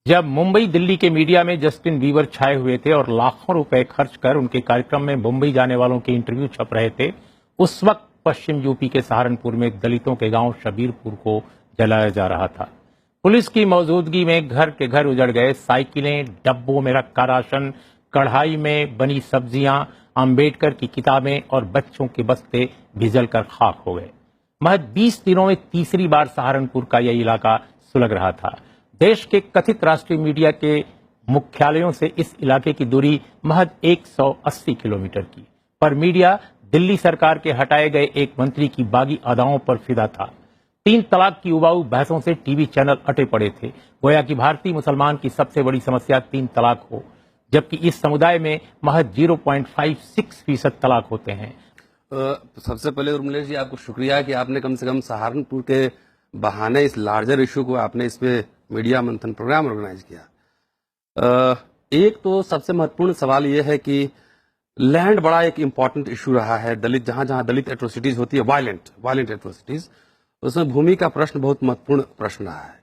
जब मुंबई दिल्ली के मीडिया में जस्टिन बीबर छाए हुए थे और लाखों रुपए खर्च कर उनके कार्यक्रम में मुंबई जाने वालों के इंटरव्यू छप रहे थे, उस वक्त पश्चिम यूपी के सहारनपुर में दलितों के गांव शबीरपुर को जलाया जा रहा था। पुलिस की मौजूदगी में घर के घर उजड़ गए। साइकिलें, डब्बों में रखा राशन, कढ़ाई में बनी सब्जियां, अंबेडकर की किताबें और बच्चों के बस्ते भिजल कर खाक हो गए। महज 20 दिनों में तीसरी बार सहारनपुर का यह इलाका सुलग रहा था। देश के कथित राष्ट्रीय मीडिया के मुख्यालयों से इस इलाके की दूरी महज 180 किलोमीटर की, पर मीडिया दिल्ली सरकार के हटाए गए एक मंत्री की बागी अदाओं पर फिदा था। 3 तलाक की उबाऊ बहसों से टीवी चैनल अटे पड़े थे। गोया कि भारतीय मुसलमान की सबसे बड़ी समस्या 3 तलाक हो, जबकि इस समुदाय में महज 0.56% तलाक होते हैं। सबसे पहले उर्मिला जी, आपको शुक्रिया कि आपने कम से कम सहारनपुर के बहाने इस लार्जर इशू को आपने इस पे मीडिया मंथन प्रोग्राम ऑर्गेनाइज किया। एक तो सबसे महत्वपूर्ण सवाल यह है कि लैंड बड़ा एक इंपॉर्टेंट इशू रहा है। दलित जहां जहां दलित एट्रोसिटीज होती है, वायलेंट एट्रोसिटीज, उसमें भूमि का प्रश्न बहुत महत्वपूर्ण प्रश्न रहा है।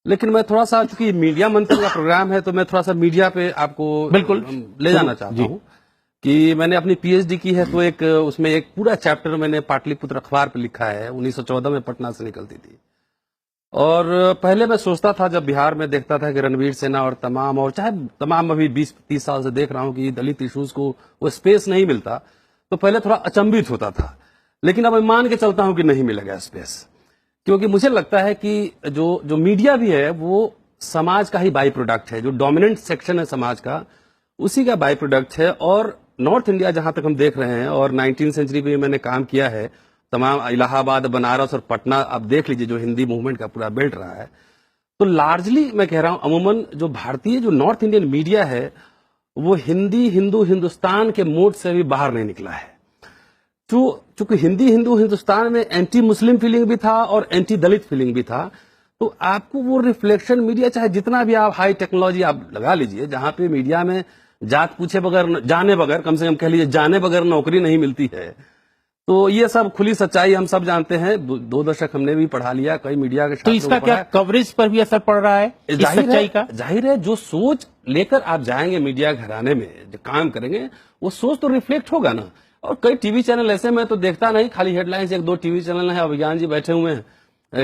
लेकिन मैं थोड़ा सा, चूंकि मीडिया मंथन का प्रोग्राम है, तो मैं थोड़ा सा मीडिया पे आपको बिल्कुल ले जाना चाहता हूँ कि मैंने अपनी पीएचडी की है, तो उसमें एक पूरा चैप्टर मैंने पाटलिपुत्र अखबार पे लिखा है। 1914 में पटना से निकलती थी। और पहले मैं सोचता था, जब बिहार में देखता था कि रणवीर सेना और चाहे तमाम अभी 20-30 साल से देख रहा हूं कि दलित इश्यूज को वो स्पेस नहीं मिलता, तो पहले थोड़ा अचंभित होता था। लेकिन अब मैं मान के चलता हूं कि नहीं मिलेगा स्पेस, क्योंकि मुझे लगता है कि जो मीडिया भी है वो समाज का ही बाई प्रोडक्ट है। जो डोमिनेंट सेक्शन है समाज का, उसी का बाई प्रोडक्ट है। और नॉर्थ इंडिया जहां तक हम देख रहे हैं, और 19वीं सेंचुरी में मैंने काम किया है, तमाम इलाहाबाद, बनारस और पटना, आप देख लीजिए जो हिंदी मूवमेंट का पूरा बेल्ट रहा है। तो लार्जली मैं कह रहा हूं, अमूमन जो भारतीय जो नॉर्थ इंडियन मीडिया है, वो हिंदी, हिंदू, हिंदुस्तान के मोड से भी बाहर नहीं निकला है। चूंकि हिंदी, हिंदू, हिंदुस्तान में एंटी मुस्लिम फीलिंग भी था और एंटी दलित फीलिंग भी था। तो आपको वो रिफ्लेक्शन मीडिया, चाहे जितना भी आप हाई टेक्नोलॉजी आप लगा लीजिए, जहां पे मीडिया में जात पूछे बगैर, जाने बगैर, कम से कम कह लीजिए जाने बगैर नौकरी नहीं मिलती है। तो ये सब खुली सच्चाई हम सब जानते हैं। 2 दशक हमने भी पढ़ा लिया, कई मीडिया के। तो इसका क्या कवरेज पर भी असर पड़ रहा है इस सच्चाई का? जाहिर है, जो सोच लेकर आप जाएंगे मीडिया घराने में, जो काम करेंगे, वो सोच तो रिफ्लेक्ट होगा ना। और कई टीवी चैनल ऐसे में तो देखता नहीं, खाली हेडलाइंस। 1-2 टीवी चैनल है, अभिज्ञान जी बैठे हुए हैं,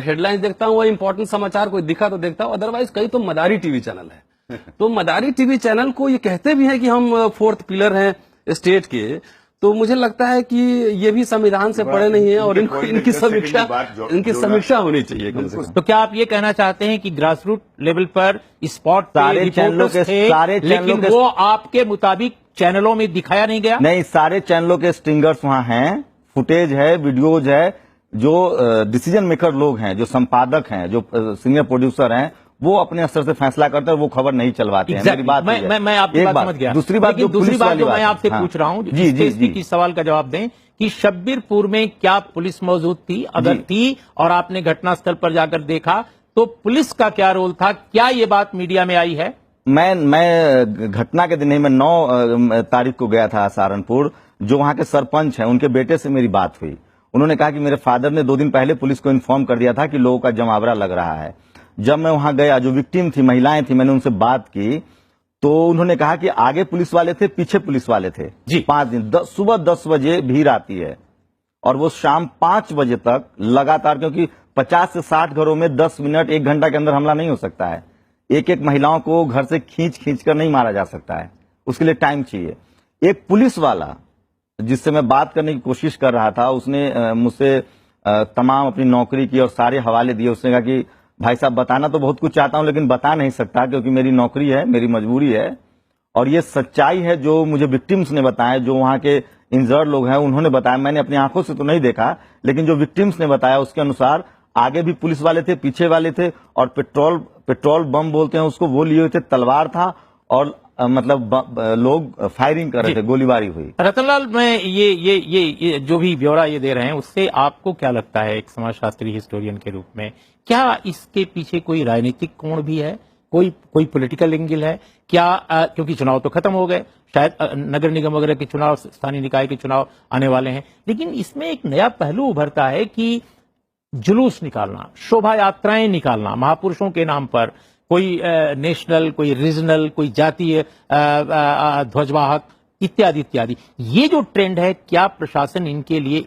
हेडलाइंस देखता हूँ, वो इंपॉर्टेंट समाचार कोई दिखा तो देखता हूँ, अदरवाइज कई तो मदारी टीवी चैनल है। तो मदारी टीवी चैनल को ये कहते भी हैं कि हम 4th पिलर हैं स्टेट के। तो मुझे लगता है कि ये भी संविधान से पड़े नहीं है, और इनकी समीक्षा होनी चाहिए कम से कम। तो क्या आप ये कहना चाहते हैं कि ग्रास रूट लेवल पर स्पॉट सारे चैनलों के लेकिन वो आपके मुताबिक चैनलों में दिखाया नहीं गया? नहीं, सारे चैनलों के स्टिंगर्स वहां हैं, फुटेज है, वीडियोज है। जो डिसीजन मेकर लोग हैं, जो संपादक हैं, जो सीनियर प्रोड्यूसर हैं, वो अपने स्तर से फैसला करते हैं, वो खबर नहीं चलवाते हैं। मेरी बात मैं आपकी बात समझ गया। दूसरी बात जो मैं आपसे पूछ रहा हूं, जी, सवाल का जवाब दें कि शब्बीरपुर में क्या पुलिस मौजूद थी? अगर थी और आपने घटनास्थल पर जाकर देखा, तो पुलिस का क्या रोल था? क्या ये बात मीडिया में आई है? मैं घटना के दिन ही, मैं 9 तारीख को गया था सहारनपुर। जो वहां के सरपंच हैं, उनके बेटे से मेरी बात हुई। उन्होंने कहा कि मेरे फादर ने 2 दिन पहले पुलिस को इन्फॉर्म कर दिया था कि लोगों का जमावड़ा लग रहा है। जब मैं वहां गया, जो विक्टिम थी, महिलाएं थी, मैंने उनसे बात की, तो उन्होंने कहा कि आगे पुलिस वाले थे, पीछे पुलिस वाले थे जी। 5 दिन, सुबह 10 बजे भीड़ आती है और वो शाम 5 बजे तक लगातार, क्योंकि 50 से 60 घरों में 10 मिनट 1 घंटा के अंदर हमला नहीं हो सकता है। एक महिलाओं को घर से खींच कर नहीं मारा जा सकता है, उसके लिए टाइम चाहिए। एक पुलिस वाला जिससे मैं बात करने की कोशिश कर रहा था, उसने मुझसे तमाम अपनी नौकरी की और सारे हवाले दिए। उसने कहा कि भाई साहब, बताना तो बहुत कुछ चाहता हूं, लेकिन बता नहीं सकता, क्योंकि मेरी नौकरी है, मेरी मजबूरी है। और ये सच्चाई है जो मुझे विक्टिम्स ने बताया, जो वहां के इंजर्ड लोग हैं उन्होंने बताया। मैंने अपनी आंखों से तो नहीं देखा, लेकिन जो विक्टिम्स ने बताया उसके अनुसार आगे भी पुलिस वाले थे, पीछे वाले थे, और पेट्रोल बम बोलते हैं उसको, वो लिए हुए थे, तलवार था, और मतलब लोग फायरिंग कर रहे थे, गोलीबारी हुई। रतनलाल, मैं ये जो भी ब्यौरा ये दे रहे हैं, उससे आपको क्या लगता है एक समाजशास्त्री हिस्टोरियन के रूप में, क्या इसके पीछे कोई राजनीतिक कोण भी है, कोई पॉलिटिकल एंगल है क्या? क्योंकि चुनाव तो खत्म हो गए, शायद नगर निगम वगैरह के चुनाव, स्थानीय निकाय के चुनाव आने वाले हैं, लेकिन इसमें एक नया पहलू उभरता है कि जुलूस निकालना, शोभा यात्राएं निकालना महापुरुषों के नाम पर, कोई नेशनल, कोई रीजनल, कोई जातीय ध्वजवाहक इत्यादि इत्यादि। ये जो ट्रेंड है, क्या प्रशासन इनके लिए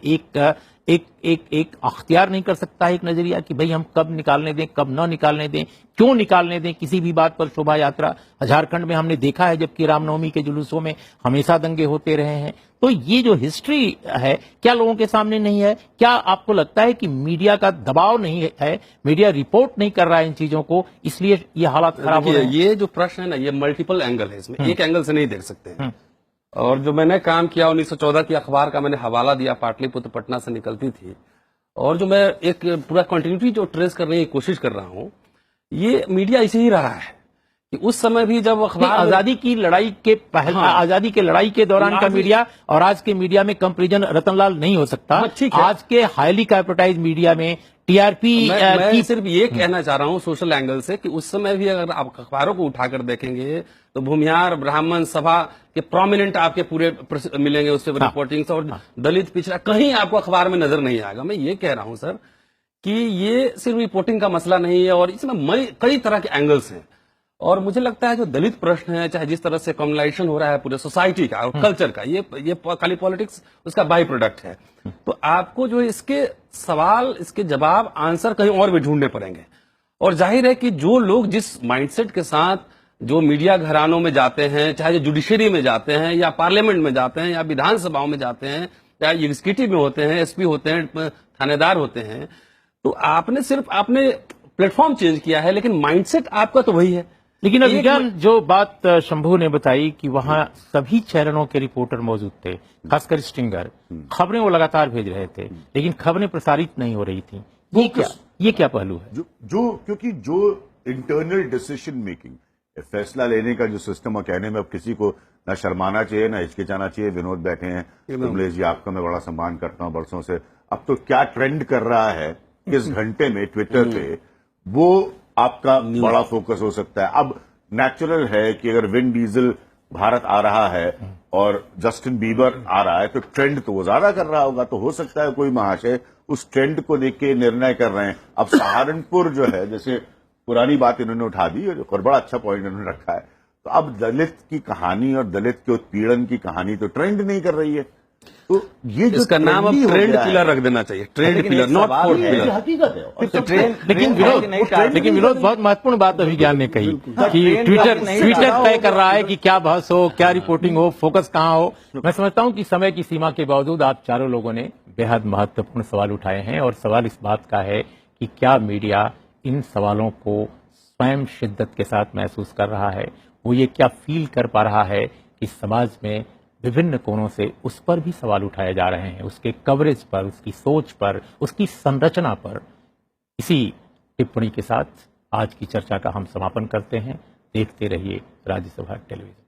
एक अख्तियार नहीं कर सकता है, एक नजरिया कि भाई हम कब निकालने दें, कब न निकालने दें, क्यों निकालने दें किसी भी बात पर शोभा यात्रा? झारखंड में हमने देखा है, जबकि रामनवमी के जुलूसों में हमेशा दंगे होते रहे हैं। तो ये जो हिस्ट्री है, क्या लोगों के सामने नहीं है? क्या आपको लगता है कि मीडिया का दबाव नहीं है, मीडिया रिपोर्ट नहीं कर रहा है इन चीजों को, इसलिए ये हालात खराब हो रहे हैं? ये जो प्रश्न है ना, ये मल्टीपल एंगल है, इसमें एक एंगल से नहीं देख सकते हैं। और जो मैंने काम किया 1914 की अखबार का मैंने हवाला दिया, पाटलिपुत्र पटना से निकलती थी, और जो मैं एक पूरा कंटिन्यूटी जो ट्रेस करने की कोशिश कर रहा हूं, ये मीडिया ऐसे ही रहा है कि उस समय भी जब अखबार आजादी की लड़ाई के पहले, आजादी के लड़ाई के दौरान का मीडिया और आज के मीडिया में कंपैरिजन रतनलाल नहीं हो सकता। आज के हाईली कैपिटलाइज्ड मीडिया में टीआरपी मैं सिर्फ ये कहना चाह रहा हूं सोशल एंगल से कि उस समय भी अगर आप अखबारों को उठाकर देखेंगे तो भूमिहार, ब्राह्मण सभा के प्रोमिनेंट आपके पूरे मिलेंगे उससे रिपोर्टिंग्स, और दलित पिछड़ा कहीं आपको अखबार में नजर नहीं आएगा। मैं ये कह रहा हूं सर कि ये सिर्फ रिपोर्टिंग का मसला नहीं है, और इसमें कई तरह के एंगल्स हैं। और मुझे लगता है जो दलित प्रश्न है, चाहे जिस तरह से कम्युनलाइजेशन हो रहा है पूरे सोसाइटी का और कल्चर का, ये खाली पॉलिटिक्स उसका बाई प्रोडक्ट है। तो आपको जो इसके सवाल, इसके जवाब, आंसर कहीं और भी ढूंढने पड़ेंगे। और जाहिर है कि जो लोग जिस माइंडसेट के साथ जो मीडिया घरानों में जाते हैं, चाहे जो जुडिशरी में जाते हैं या पार्लियामेंट में जाते हैं या विधानसभाओं में जाते हैं या एग्जीक्यूटिव में होते हैं, एसपी होते हैं, थानेदार होते हैं, तो आपने प्लेटफॉर्म चेंज किया है, लेकिन माइंडसेट आपका तो वही है। लेकिन अभिज्ञान जो बात शंभू ने बताई कि वहां सभी चैनलों के रिपोर्टर मौजूद थे, खासकर स्टिंगर, खबरें वो लगातार भेज रहे थे, लेकिन खबरें प्रसारित नहीं हो रही थी। ये क्या पहलू है? क्योंकि जो इंटरनल डिसीजन मेकिंग, फैसला लेने का जो सिस्टम, और कहने में अब किसी को ना शर्माना चाहिए ना हिचकिचाना चाहिए। विनोद बैठे हैं, कमलेश जी आपका मैं बड़ा सम्मान करता हूं बरसों से। अब तो क्या ट्रेंड कर रहा है किस घंटे में ट्विटर पे, वो आपका बड़ा फोकस हो सकता है। अब नेचुरल है कि अगर विन डीजल भारत आ रहा है और जस्टिन बीबर आ रहा है तो ट्रेंड तो वो ज्यादा कर रहा होगा, तो हो सकता है कोई महाशय उस ट्रेंड को देख के निर्णय कर रहे हैं। अब सहारनपुर जो है, जैसे पुरानी बात इन्होंने उठा दी और बड़ा अच्छा पॉइंट इन्होंने रखा है, तो अब दलित की कहानी और दलित के उत्पीड़न की कहानी तो ट्रेंड नहीं कर रही है। तो ये जो इसका नाम अब ट्रेंड किलर रख देना चाहिए, trend killer, not fourth killer. हकीकत है। लेकिन विनोद बहुत महत्वपूर्ण बात अभिज्ञान ने कही कि ट्विटर तय कर रहा है कि क्या बहस हो, क्या रिपोर्टिंग हो, फोकस कहां हो। मैं समझता हूं कि समय की सीमा के बावजूद आप चारों लोगों ने बेहद महत्वपूर्ण सवाल उठाए हैं, और सवाल इस बात का है कि क्या मीडिया इन सवालों को स्वयं शिद्दत के साथ महसूस कर रहा है, वो ये क्या फील कर पा रहा है कि समाज में विभिन्न कोणों से उस पर भी सवाल उठाए जा रहे हैं, उसके कवरेज पर, उसकी सोच पर, उसकी संरचना पर। इसी टिप्पणी के साथ आज की चर्चा का हम समापन करते हैं। देखते रहिए राज्यसभा टेलीविजन।